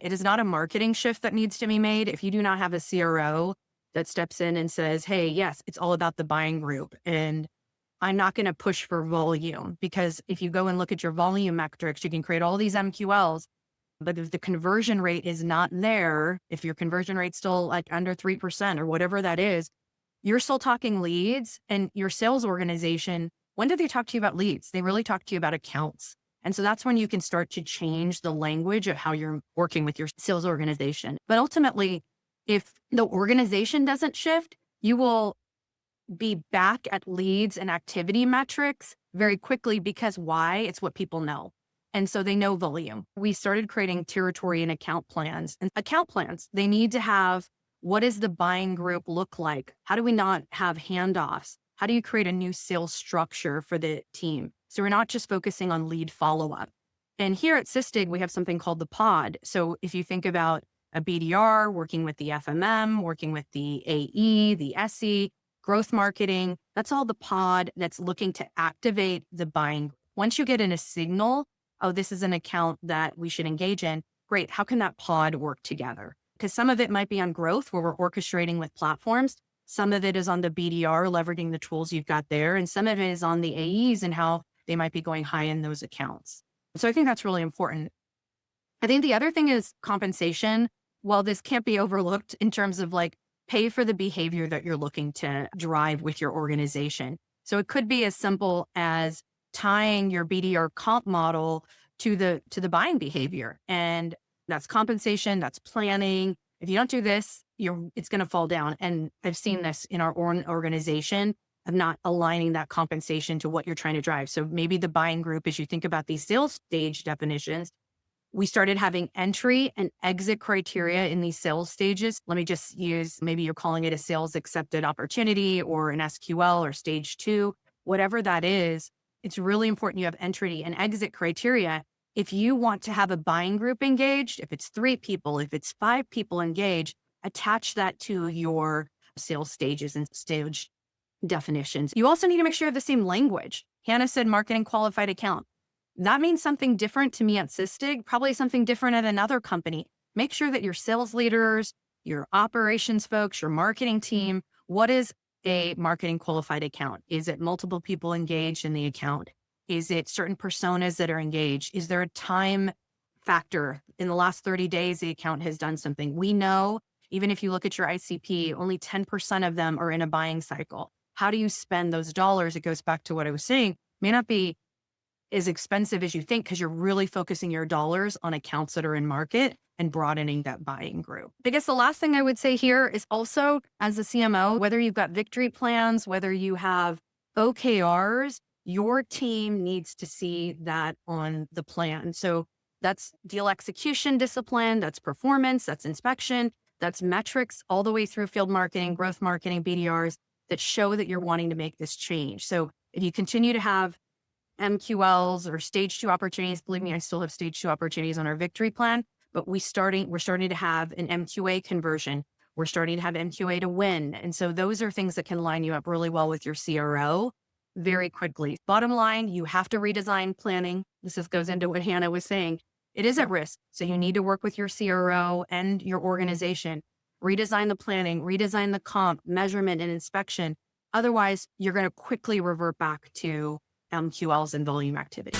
It is not a marketing shift that needs to be made. If you do not have a CRO that steps in and says, hey, yes, it's all about the buying group. And I'm not going to push for volume, because if you go and look at your volume metrics, you can create all these MQLs. But if the conversion rate is not there, if your conversion rate's still like under 3% or whatever that is, you're still talking leads. And your sales organization, when do they talk to you about leads? They really talk to you about accounts. And so that's when you can start to change the language of how you're working with your sales organization. But ultimately, if the organization doesn't shift, you will be back at leads and activity metrics very quickly, because why? It's what people know. And so they know volume. We started creating territory and account plans. And account plans, they need to have, what does the buying group look like? How do we not have handoffs? How do you create a new sales structure for the team? So we're not just focusing on lead follow-up. And here at Sysdig, we have something called the pod. So if you think about a BDR working with the FMM, working with the AE, the SE, growth marketing, that's all the pod that's looking to activate the buying. Once you get in a signal, oh, this is an account that we should engage in, great. How can that pod work together? Because some of it might be on growth, where we're orchestrating with platforms. Some of it is on the BDR, leveraging the tools you've got there. And some of it is on the AEs and how they might be going high in those accounts. So I think that's really important. I think the other thing is compensation. While this can't be overlooked in terms of like, pay for the behavior that you're looking to drive with your organization. So it could be as simple as tying your BDR comp model to the buying behavior. And that's compensation, that's planning. If you don't do this, it's going to fall down. And I've seen this in our own organization of not aligning that compensation to what you're trying to drive. So maybe the buying group, as you think about these sales stage definitions, we started having entry and exit criteria in these sales stages. Let me just use, maybe you're calling it a sales accepted opportunity or an SQL or stage 2, whatever that is. It's really important you have entry and exit criteria. If you want to have a buying group engaged, if it's 3 people, if it's 5 people engaged, attach that to your sales stages and stage definitions. You also need to make sure you have the same language. Hannah said marketing qualified account. That means something different to me at Sysdig, probably something different at another company. Make sure that your sales leaders, your operations folks, your marketing team, what is a marketing qualified account? Is it multiple people engaged in the account? Is it certain personas that are engaged? Is there a time factor? In the last 30 days, the account has done something. We know, even if you look at your ICP, only 10% of them are in a buying cycle. How do you spend those dollars? It goes back to what I was saying, may not be as expensive as you think, because you're really focusing your dollars on accounts that are in market and broadening that buying group. I guess the last thing I would say here is also, as a CMO, whether you've got victory plans, whether you have OKRs, your team needs to see that on the plan. So that's deal execution discipline, that's performance, that's inspection, that's metrics all the way through field marketing, growth marketing, BDRs that show that you're wanting to make this change. So if you continue to have MQLs or stage 2 opportunities, believe me, I still have stage 2 opportunities on our victory plan, but we're starting to have an MQA conversion. We're starting to have MQA to win. And so those are things that can line you up really well with your CRO very quickly. Bottom line, you have to redesign planning. This just goes into what Hannah was saying. It is at risk. So you need to work with your CRO and your organization. Redesign the planning, redesign the comp, measurement, and inspection. Otherwise, you're going to quickly revert back to MQLs and volume activity.